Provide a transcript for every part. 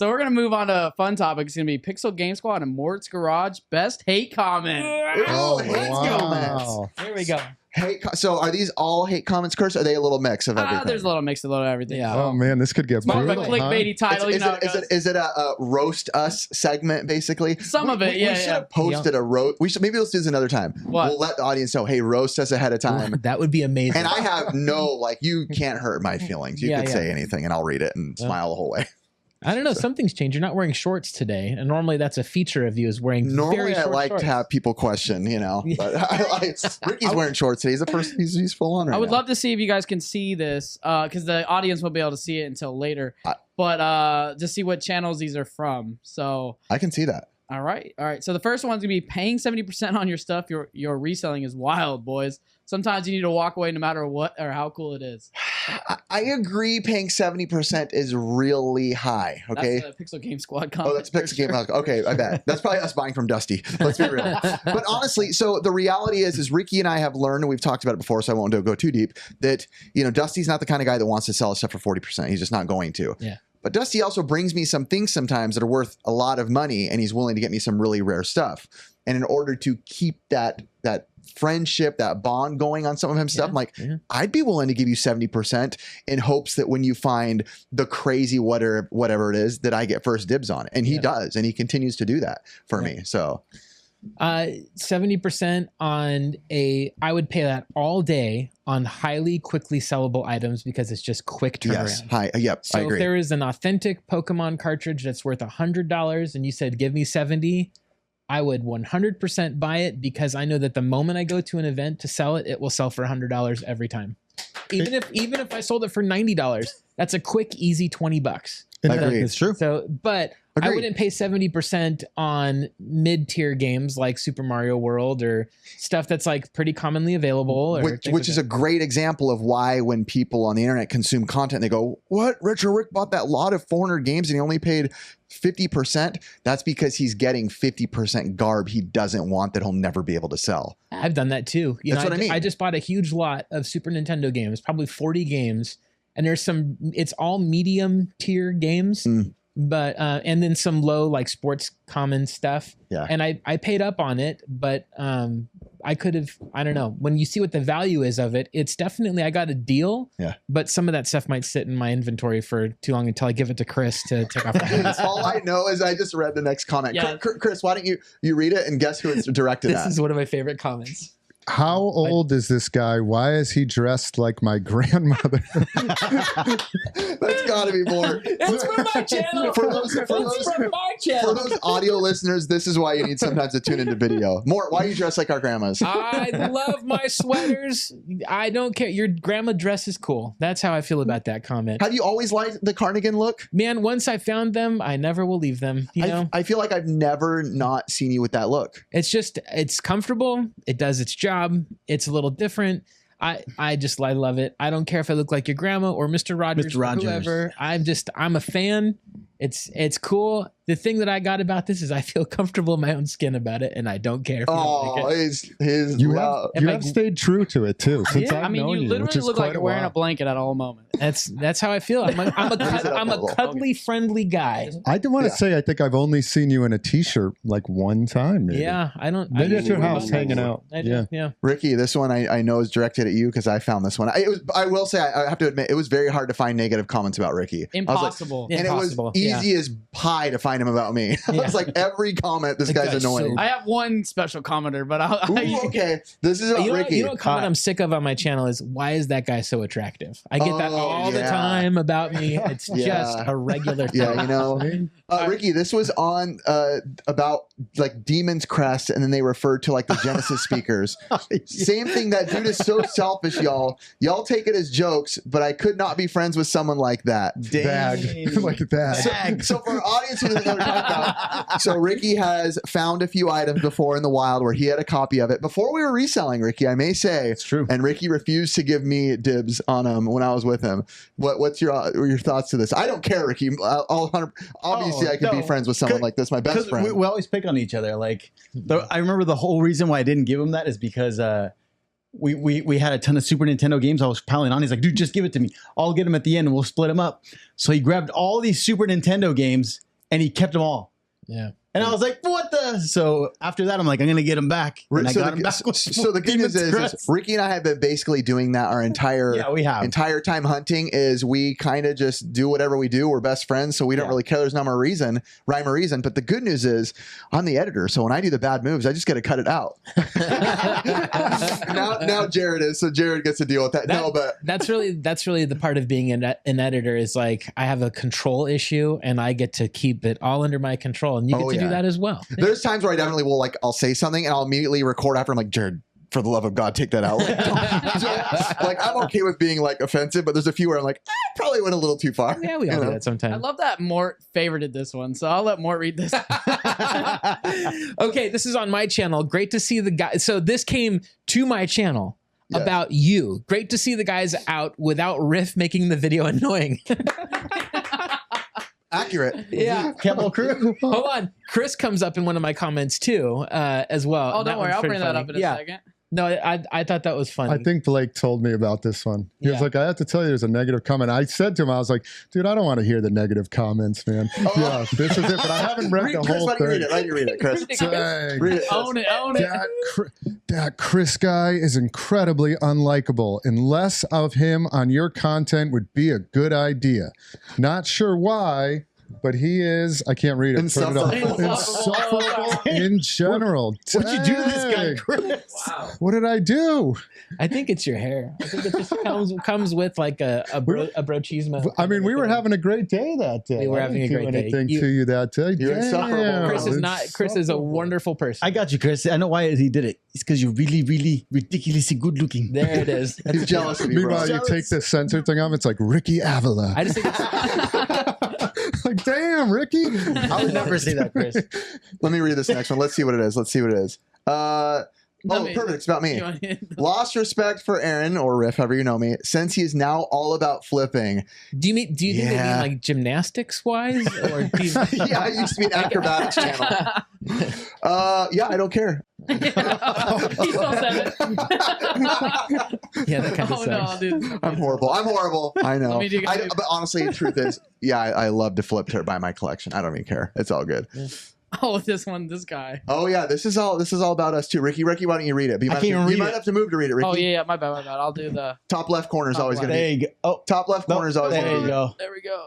So we're gonna move on to a fun topic. It's gonna be Pixel Game Squad and Mort's Garage Best Hate Comment. Oh, hate comments. Here we go. Hate. So are these all hate comments, Chris? Or are they a little mix of everything? There's a little mix, a little of everything. Yeah. Oh man, this could get More of a brutal. clickbaity title. Is it a roast us segment basically? Some of it, We should have posted a roast. Maybe let's do this another time. What? We'll let the audience know. Hey, roast us ahead of time. That would be amazing. And I have you can't hurt my feelings. You could say anything, and I'll read it and smile the whole way. I don't know. Something's changed. You're not wearing shorts today, and normally that's a feature of you is wearing. Normally, very I short like shorts. to have people question, but Ricky's wearing shorts today. He's the first. He's full on right now. I would love to see if you guys can see this, because the audience won't be able to see it until later. But just see what channels these are from. So I can see that. All right. So the first one's gonna be paying 70% on your stuff. Your reselling is wild, boys. Sometimes you need to walk away no matter what or how cool it is. I agree. Paying 70% is really high. Okay. That's the Pixel Game Squad comment. Oh, that's Pixel Game. Okay, I bet that's probably us buying from Dusty. Let's be real. But honestly, so the reality is Ricky and I have learned, and we've talked about it before, so I won't go too deep. That Dusty's not the kind of guy that wants to sell his stuff for 40%. He's just not going to. Yeah. But Dusty also brings me some things sometimes that are worth a lot of money, and he's willing to get me some really rare stuff. And in order to keep that friendship, that bond going on some of his stuff, I'm like, I'd be willing to give you 70% in hopes that when you find the crazy whatever it is, that I get first dibs on it. And he does, and he continues to do that for me. So 70% on I would pay that all day on highly quickly sellable items because it's just quick turnaround. Yes. So I agree. if there is an authentic Pokemon cartridge that's worth $100 and you said, give me 70, I would 100% buy it because I know that the moment I go to an event to sell it, it will sell for $100 every time. Even if I sold it for $90, that's a quick, easy $20. I agree. It's true. So, but I wouldn't pay 70% on mid-tier games like Super Mario World or stuff that's like pretty commonly available. Which is a great example of why when people on the internet consume content, they go, what? Retro Rick bought that lot of 400 games and he only paid 50%. That's because he's getting 50% garb he doesn't want that he'll never be able to sell. I've done that too. That's what I mean. I just bought a huge lot of Super Nintendo games, probably 40 games. And it's all medium tier games. But and then some low like sports common stuff. Yeah. And I paid up on it, but I could have, I don't know. When you see what the value is of it, it's definitely, I got a deal. Yeah. But some of that stuff might sit in my inventory for too long until I give it to Chris to take off the hands. All I know is I just read the next comment. Yeah. Chris, why don't you read it and guess who it's directed at? This is one of my favorite comments. How old is this guy? Why is he dressed like my grandmother? That's got to be Mort. It's from my channel. For those audio listeners, this is why you need sometimes to tune into video. Mort, why are you dressed like our grandmas? I love my sweaters. I don't care. Your grandma dress is cool. That's how I feel about that comment. Have you always liked the cardigan look? Man, once I found them, I never will leave them. You know, I feel like I've never not seen you with that look. it's comfortable. It does its job. It's a little different. I love it. I don't care if I look like your grandma or Mr. Rogers or whoever. I'm a fan. It's cool. The thing that I got about this is I feel comfortable in my own skin about it, and I don't care. You have stayed true to it too. Since I've known you literally look like you're wearing a blanket at all moments. That's how I feel. I'm a cuddly, friendly guy. I do want to say I think I've only seen you in a t-shirt like one time. Maybe. Yeah, I don't. Maybe at your house hanging out. Yeah. Ricky, this one I know is directed at you because I found this one. I will say I have to admit it was very hard to find negative comments about Ricky. Impossible. And it was easy as pie to find him about me. I was like, every comment, this guy's annoying. I have one special commenter, but okay. This is about Ricky. You know what comment I'm sick of on my channel is, why is that guy so attractive? I get that all the time about me. It's just a regular thing. Yeah, you know. Ricky, this was on about like Demon's Crest, and then they referred to like the Genesis speakers. Same thing. That dude is so selfish, y'all. Y'all take it as jokes, but I could not be friends with someone like that. Bag. Like that. So for our audience who doesn't know what we're talking about, so Ricky has found a few items before in the wild where he had a copy of it. Before we were reselling, Ricky, I may say, it's true. And Ricky refused to give me dibs on them when I was with him. What's your thoughts to this? I don't care, Ricky. Obviously, I could be friends with someone like this, my best friend. We always pick on each other. Like, I remember the whole reason why I didn't give him that is because we had a ton of Super Nintendo games I was piling on. He's like, dude, just give it to me. I'll get them at the end and we'll split them up. So he grabbed all these Super Nintendo games and he kept them all. Yeah. And I was like, what the? So after that, I'm like, I'm going to get him back. And I got him back. So the good news is Ricky and I have been basically doing that our entire time hunting. Is we kind of just do whatever we do. We're best friends, so we don't really care. There's no rhyme or reason. But the good news is I'm the editor, so when I do the bad moves, I just get to cut it out. now Jared is, so Jared gets to deal with that. That's really the part of being an editor is like I have a control issue and I get to keep it all under my control, and you get to do that as well. There's times where I definitely will, like, I'll say something and I'll immediately record after. I'm like, Jared, for the love of God, take that out. Like, I'm okay with being like offensive, but there's a few where I'm like, probably went a little too far. Yeah, we all do that sometimes. I love that Mort favorited this one, so I'll let Mort read this. Okay, this is on my channel. Great to see the guy. So this came to my channel about you. Great to see the guys out without Riff making the video annoying. Accurate. Yeah. Camel crew. Hold on. Chris comes up in one of my comments too, as well. Oh, don't worry. I'll bring that up in a second. No, I thought that was funny. I think Blake told me about this one. He was like, I have to tell you, there's a negative comment. I said to him, I was like, dude, I don't want to hear the negative comments, man. Yeah, this is it. But I haven't read the whole thing. Let you read it, Chris. Read it. Own it. That Chris guy is incredibly unlikable. And less of him on your content would be a good idea. Not sure why, but he is, I can't read it. Insufferable. Insufferable in general. What'd you do to this guy, Chris? Wow. What did I do? I think it's your hair. I think it just comes with like a brochismo. I mean, we were having a great day that day. We were having a great day. Anything to you that day. You're insufferable. Chris is a wonderful person. I got you, Chris. I know why he did it. It's because you're really, really ridiculously good looking. There it is. He's jealous of you, bro. Meanwhile, you take the censor thing off, it's like Ricky Avila. I just think Like, damn, Ricky. I would never say that, Chris. Let me read this next one. Let's see what it is. Perfect. It's about me. Lost respect for Aaron, or Riff, however you know me, since he is now all about flipping. Do you think they mean like gymnastics wise, or do you... Yeah, I used to be an acrobatics channel. I don't care. He still said it. Yeah, that kind of sucks. No, dude. I'm horrible. I know. But honestly, the truth is, I love to flip to buy my collection. I don't even care. It's all good. Oh, this guy. Oh yeah, this is all about us too. Ricky, why don't you read it? You might have to move to read it, Ricky. Oh yeah, my bad. I'll do the top left corner is always going to be. There you go. Oh, top left corner is always going to be. There you go. There we go.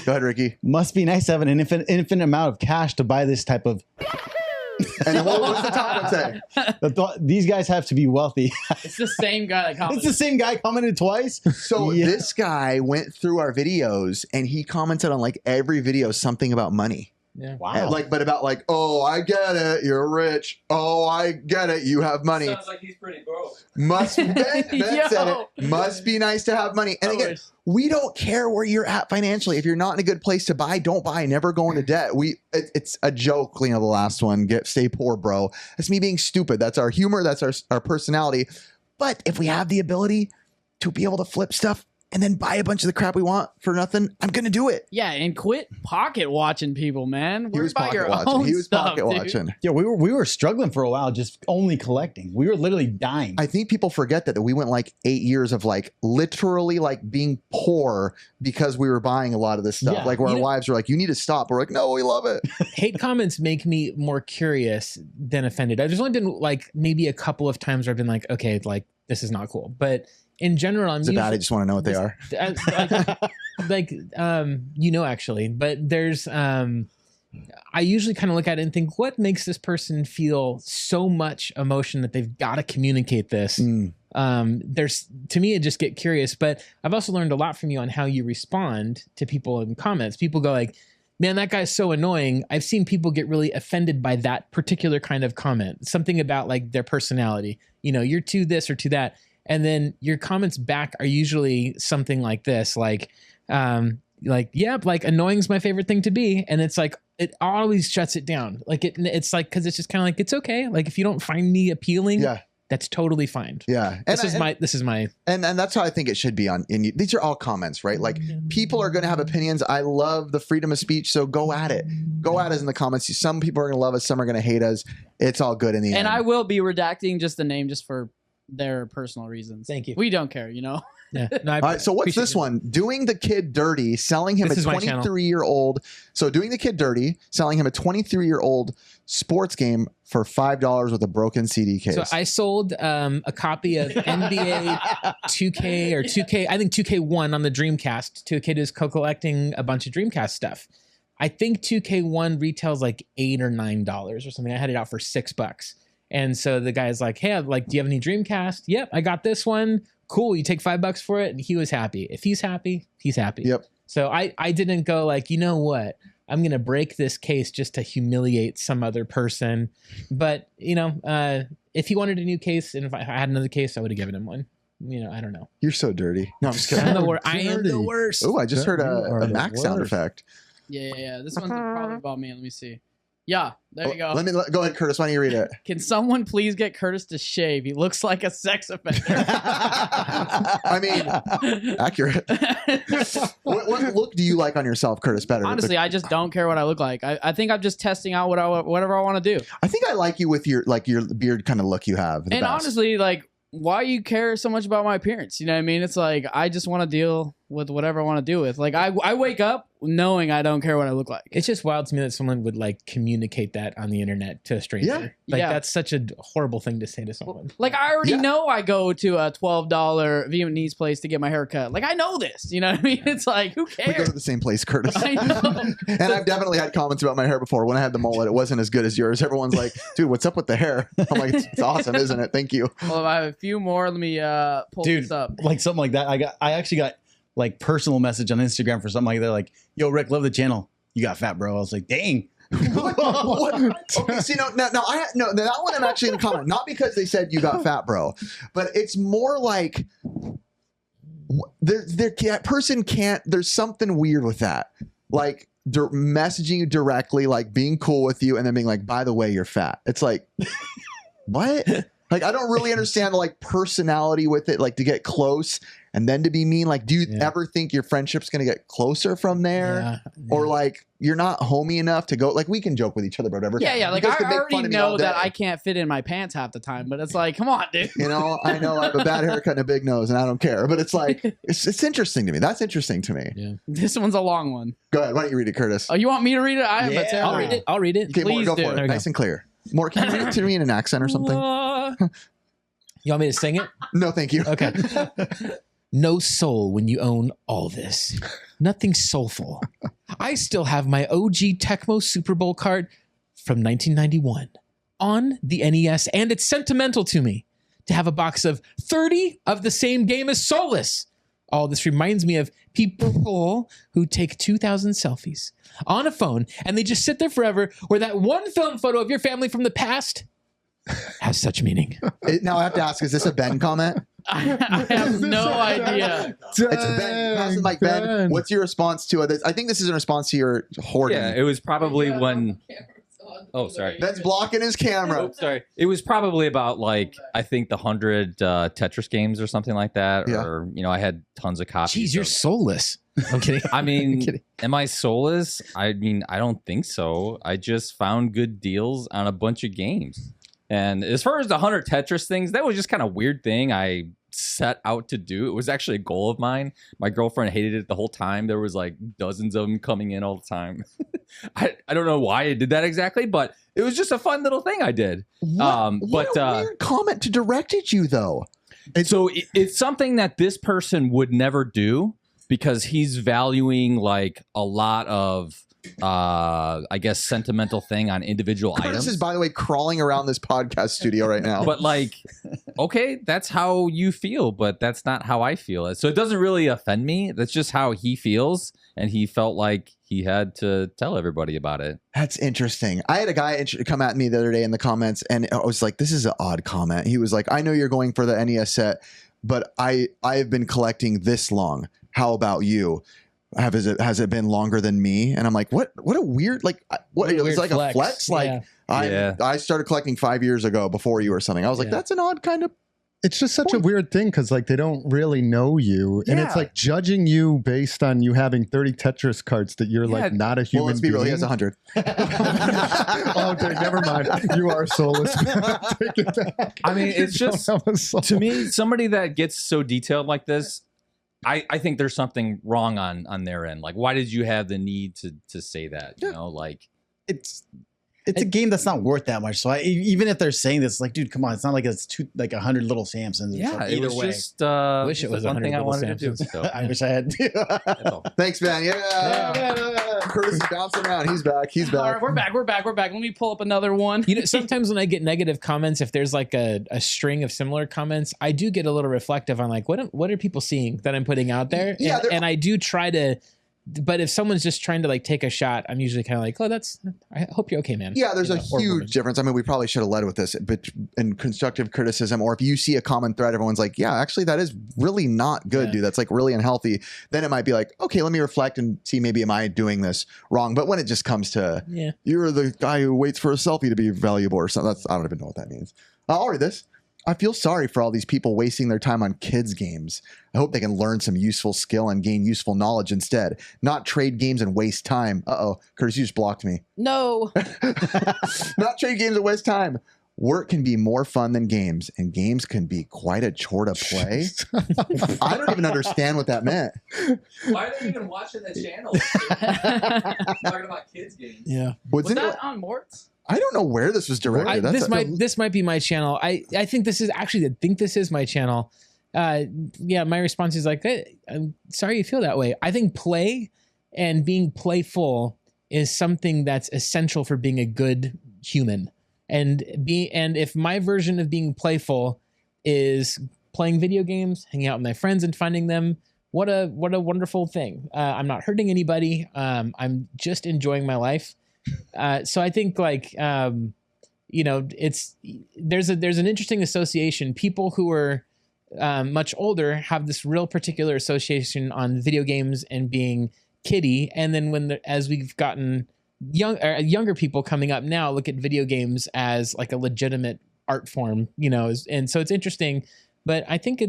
Go ahead, Ricky. Must be nice to have an infinite amount of cash to buy this type of. And what's the top one say? These guys have to be wealthy. It's the same guy that commented. It's the same guy commented twice. So this guy went through our videos and he commented on like every video something about money. Yeah. Wow. But about like, oh, I get it, you're rich. Oh, I get it, you have money. Sounds like he's pretty broke. Ben said it. Must be nice to have money. And again, we don't care where you're at financially. If you're not in a good place to buy, don't buy. Never go into debt. It's a joke. The last one. Stay poor, bro. That's me being stupid. That's our humor. That's our personality. But if we have the ability to be able to flip stuff and then buy a bunch of the crap we want for nothing, I'm gonna do it. Yeah, and quit pocket watching people, man. He was pocket watching. Yeah, we were struggling for a while, just only collecting. We were literally dying. I think people forget that we went like 8 years of like literally like being poor because we were buying a lot of this stuff. Yeah, like where our wives were like, "You need to stop." We're like, "No, we love it." Hate comments make me more curious than offended. There's only been like maybe a couple of times where I've been like, okay, like this is not cool, but. In general, I'm I just want to know what they are. Actually, but there's, I usually kind of look at it and think, what makes this person feel so much emotion that they've got to communicate this? To me, I just get curious, but I've also learned a lot from you on how you respond to people in comments. People go like, man, that guy's so annoying. I've seen people get really offended by that particular kind of comment, something about like their personality, you're too this or too that. And then your comments back are usually something like this, like annoying's my favorite thing to be. And it's like, it always shuts it down. Like it's like, cause it's just kind of like, it's okay. Like if you don't find me appealing, that's totally fine. Yeah. This is my, and that's how I think it should be these are all comments, right? Like people are going to have opinions. I love the freedom of speech. So go at it. Go at us in the comments. Some people are going to love us. Some are going to hate us. It's all good in the end. And I will be redacting just the name just for their personal reasons. Thank you. We don't care, Yeah. No, All right, so what's this one? Doing the kid dirty, selling him This a is my channel. 23-year-old. So doing the kid dirty, selling him a 23-year-old sports game for $5 with a broken CD case. So I sold a copy of NBA 2K or 2K, I think 2K1 on the Dreamcast to a kid who's collecting a bunch of Dreamcast stuff. I think 2K1 retails like $8 or $9 or something. I had it out for $6. And so the guy's like, hey, do you have any Dreamcast? Yep, I got this one. Cool, you take $5 for it. And he was happy. If he's happy, he's happy. Yep. So I didn't go like, you know what? I'm going to break this case just to humiliate some other person. But, if he wanted a new case and if I had another case, I would have given him one. I don't know. You're so dirty. No, I'm just kidding. I am the worst. Oh, I just heard You are a the Mac sound worst. effect. Yeah. This one's probably about me. Let me see. Yeah, there you go. Go ahead, Curtis. Why don't you read it? Can someone please get Curtis to shave? He looks like a sex offender. I mean, accurate. What look do you like on yourself, Curtis? Better. Honestly, I just don't care what I look like. I think I'm just testing out whatever I want to do. I think I like you with your beard kind of look you have. And honestly, why you care so much about my appearance? You know what I mean? It's like I just want to deal with whatever I want to deal with. Like I wake up knowing I don't care what I look like. It's just wild to me that someone would communicate that on the internet to a stranger. Yeah. That's such a horrible thing to say to someone. Like I already know I go to a $12 Vietnamese place to get my hair cut. Like I know this. You know what I mean? It's like who we go cares? to the same place, Curtis. I know. And I've definitely had comments about my hair before. When I had the mullet, it wasn't as good as yours. Everyone's like, dude, what's up with the hair? I'm like, it's awesome, isn't it? Thank you. Well, I have a few more. Let me pull this up. Like something like that. I actually got personal message on Instagram for something like that. Like, yo, Rick, love the channel. You got fat, bro. I was like, dang. What? Okay, see, no, that one I'm actually going to comment. Not because they said you got fat, bro, but it's more like that person can't. There's something weird with that, like messaging you directly, like being cool with you, and then being like, by the way, you're fat. It's like, what? Like, I don't really understand personality with it, like to get close and then to be mean. Like, do you ever think your friendship's going to get closer from there? Yeah. Or like you're not homey enough to go, like we can joke with each other about whatever. Yeah. Like You guys I can make already fun of me all know that day. I can't fit in my pants half the time, but it's like, come on, dude. I know I have a bad haircut and a big nose and I don't care, but it's like, it's interesting to me. That's interesting to me. Yeah. This one's a long one. Go ahead. Why don't you read it, Curtis? Oh, you want me to read it? I have a Yeah. terrible. I'll read it. Okay, Mort, please go do. for There it. we Nice go. and clear. Mort, can you read it to me in an accent or something? You want me to sing it? No, thank you. Okay. No soul when you own all this. Nothing soulful. I still have my OG Tecmo Super Bowl card from 1991 on the NES, and it's sentimental to me to have a box of 30 of the same game as Soulless. All this reminds me of people who take 2,000 selfies on a phone, and they just sit there forever, where that one film photo of your family from the past has such meaning. Now I have to ask, is this a Ben comment? I have no idea. It's Ben. Pass the mic, Ben. What's your response to it? I think this is in response to your hoarding. Yeah, it was probably when. Oh, sorry. Ben's blocking his camera. Oh, sorry. It was probably about I think the 100 Tetris games or something like that. Yeah. Or I had tons of copies. Jeez, you're of- soulless. I'm kidding. I mean, kidding. am I soulless? I mean, I don't think so. I just found good deals on a bunch of games. And as far as the 100 Tetris things, that was just kind of weird thing I set out to do. It was actually a goal of mine. My girlfriend hated it the whole time. There was dozens of them coming in all the time. I don't know why I did that exactly, but it was just a fun little thing I did. What a weird comment to direct at you, though. So it's something that this person would never do because he's valuing a lot of I guess sentimental thing on individual Curtis items. is, by the way, crawling around this podcast studio right now. But okay, that's how you feel, but that's not how I feel. So it doesn't really offend me. That's just how he feels, and he felt like he had to tell everybody about it. That's interesting. I had a guy come at me the other day in the comments, and I was like, this is an odd comment. He was like, I know you're going for the NES set, but I have been collecting this long. How about you? Has it been longer than me? And I'm like, what a weird, what it's Weird like flex. a flex? Like Yeah. I started collecting 5 years ago before you or something. I was like, Yeah. that's an odd kind of. It's just such a weird thing because they don't really know you, and it's Yeah. like judging you based on you having 30 Tetris cards that you're Yeah. not a Well, human let's be being. real. He has 100. Oh, okay, never mind. You are soulless. Take it back. I mean, it's You don't just have a soul. to me, somebody that gets so detailed like this, I think there's something wrong on their end. Like, why did you have the need to say that? You know, like It's a game that's not worth that much. So even if they're saying this, like, dude, come on, it's not like it's 100 little Samsons. yeah, it either was way. just Wish it was one 100 thing I little wanted to do. Samsons. So, I wish I had. that's all. Thanks, man. Yeah. Curtis is bouncing around. He's back. He's All back. right, we're back. Let me pull up another one. You know, sometimes when I get negative comments, if there's like a string of similar comments, I do get a little reflective on like, what are people seeing that I'm putting out there? Yeah, and I do try to, but if someone's just trying to like take a shot, I'm usually kind of like, oh, I hope you're okay, man. Yeah, there's You a know, or woman. huge difference. I mean, we probably should have led with this, but in constructive criticism, or if you see a common thread, everyone's like, yeah, actually, that is really not good, Yeah. dude. That's like really unhealthy. Then it might be like, okay, let me reflect and see, maybe am I doing this wrong? But when it just comes to, Yeah. you're the guy who waits for a selfie to be valuable or something, I don't even know what that means. I'll read this. I feel sorry for all these people wasting their time on kids' games. I hope they can learn some useful skill and gain useful knowledge instead, not trade games and waste time. Uh-oh, Curtis, you just blocked me. No. Not trade games and waste time. Work can be more fun than games, and games can be quite a chore to play. I don't even understand what that meant. Why are they even watching the channel? Talking about kids games. Yeah. Was that on Mort's? I don't know where this was directed. This might be my channel. I think this is my channel. Yeah, my response is like, hey, I'm sorry you feel that way. I think play and being playful is something that's essential for being a good human. And if my version of being playful is playing video games, hanging out with my friends and finding them, what a wonderful thing. I'm not hurting anybody. I'm just enjoying my life. So I think like, you know, there's an interesting association. People who are much older have this real particular association on video games and being kiddie. And then as we've gotten younger people coming up now look at video games as like a legitimate art form, you know, and so it's interesting. But I think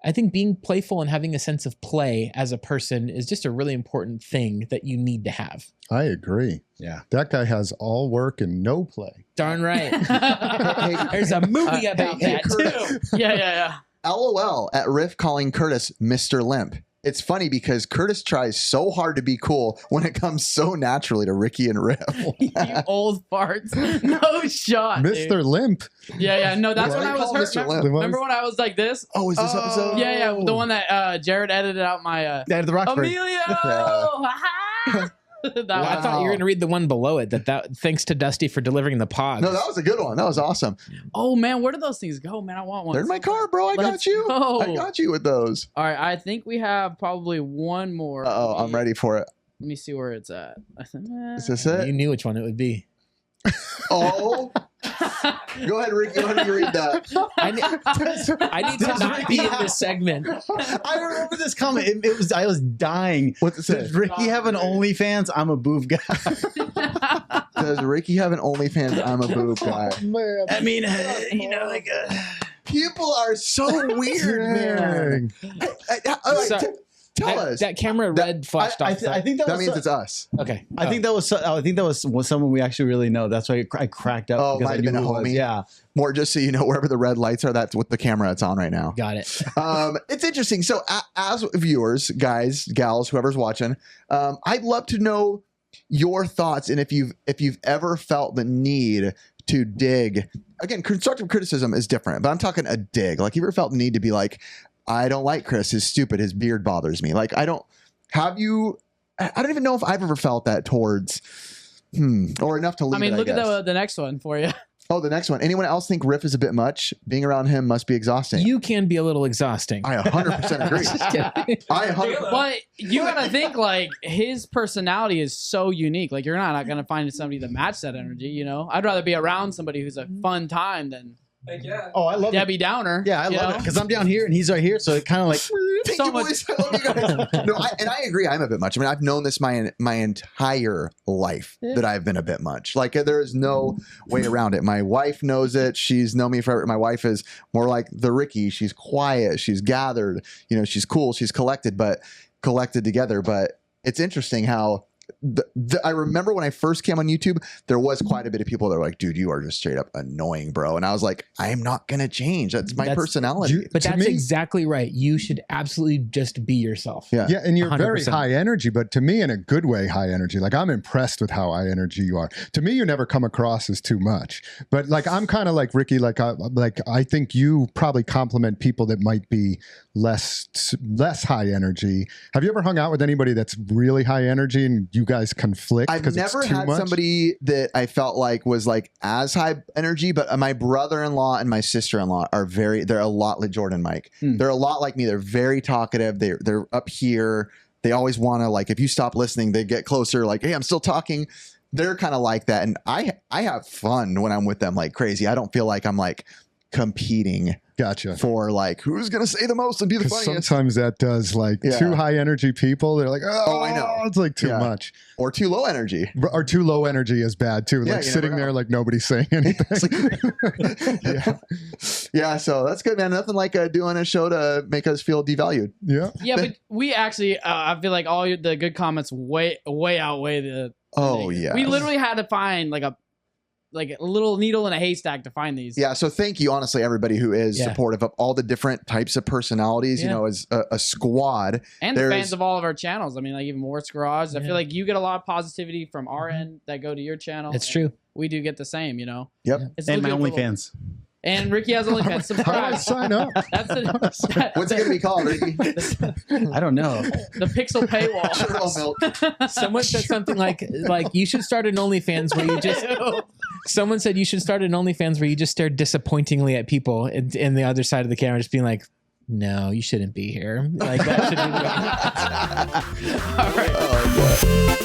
I think being playful and having a sense of play as a person is just a really important thing that you need to have. I agree. Yeah. That guy has all work and no play. Darn right. There's a movie about that too. Yeah. LOL at Riff calling Curtis Mr. Limp. It's funny because Curtis tries so hard to be cool when it comes so naturally to Ricky and Riff. You old farts. No shot. Mr. Dude. Limp. Yeah. No, that's Why when do I you was call hurt. Mr. Limp? Remember when I was like this? Oh, is this episode? Yeah. The one that Jared edited out my Dad of the Roxbury. Emilio. That Well, I thought you were going to read the one below it. That thanks to Dusty for delivering the pod. No, that was a good one. That was awesome. Oh man, where do those things go, man? I want one. They're in my car, bro. I got Let's you. go. I got you with those. All right, I think we have probably one more. Oh, I'm ready for it. Let me see where it's at. Is this You it? knew which one it would be. Oh. Go ahead, Rick. Go ahead and read that. I need to not be in this segment. I remember this comment. I was dying. What's it say? Does Ricky have an OnlyFans? I'm a boob guy. Does Ricky have an OnlyFans? I'm a boob guy. Man. I mean, you know, like. People are so weird, man. So- Tell us. That camera red flashed off. I think that That was means it's us. okay. I think that was someone we actually really know. That's why I cracked up. Oh, because might I have knew been a who it was. homie. Yeah. More just so you know, wherever the red lights are, that's with the camera it's on right now. Got it. It's interesting. So as viewers, guys, gals, whoever's watching, I'd love to know your thoughts and if you've ever felt the need to dig. Again, constructive criticism is different, but I'm talking a dig. Like, you ever felt the need to be like, I don't like Chris. He's stupid. His beard bothers me. Like, I don't even know if I've ever felt that towards, or enough to leave I mean, it, look guess. at the next one for you. Oh, the next one. Anyone else think Riff is a bit much? Being around him must be exhausting. You can be a little exhausting. I 100% agree. Just kidding. I 100%. But you gotta think, like, his personality is so unique. Like, you're not gonna find somebody to match that energy. You know, I'd rather be around somebody who's a fun time than Oh, I love it. Debbie Downer. Yeah, I love it because I'm down here and he's right here, so it kind of like. Thank so you, much- boys. I love you guys. No, I agree. I'm a bit much. I mean, I've known this my entire life that I've been a bit much. Like, there is no way around it. My wife knows it. She's known me forever. My wife is more like the Ricky. She's quiet. She's gathered. You know, she's cool. She's collected together. But it's interesting how I remember when I first came on YouTube, there was quite a bit of people that were like, dude, you are just straight up annoying, bro. And I was like, I am not going to change. That's my personality. But that's exactly right. You should absolutely just be yourself. Yeah. Yeah, and you're 100%. very high energy, but to me, in a good way, high energy. Like, I'm impressed with how high energy you are. To me, you never come across as too much. But like, I'm kind of like Ricky. Like I think you probably compliment people that might be less high energy. Have you ever hung out with anybody that's really high energy and you guys conflict? I've never had somebody that I felt like was like as high energy, but my brother-in-law and my sister-in-law they're a lot like Jordan, Mike. They're a lot like me. They're very talkative. They're up here. They always want to, like, if you stop listening, they get closer, like, hey, I'm still talking. They're kind of like that. And I have fun when I'm with them like crazy. I don't feel like I'm like competing. Gotcha. For like, who's going to say the most and be the funniest? Sometimes that does, like, too high energy people. They're like, oh, I know. It's like too much. Or too low energy. Or too low energy is bad too. Like sitting there like nobody's saying anything. Yeah. So that's good, man. Nothing like doing a show to make us feel devalued. Yeah. Yeah, but we actually, I feel like all the good comments way outweigh the. Oh, yeah. We literally had to find like a little needle in a haystack to find these. Yeah, so thank you, honestly, everybody who is supportive of all the different types of personalities, you know, as a squad. And the fans of all of our channels. I mean, like even Mort's Garage. I feel like you get a lot of positivity from our end that go to your channel. It's true. We do get the same, you know? Yep. And my OnlyFans. And Ricky has OnlyFans. Subscribe. Sign up. What's it going to be called, Ricky? I don't know. The Pixel Paywall. Someone said something like you should start an OnlyFans where you just... Someone said you should start an OnlyFans where you just stare disappointingly at people in the other side of the camera, just being like, no, you shouldn't be here. Like, that should be... All right.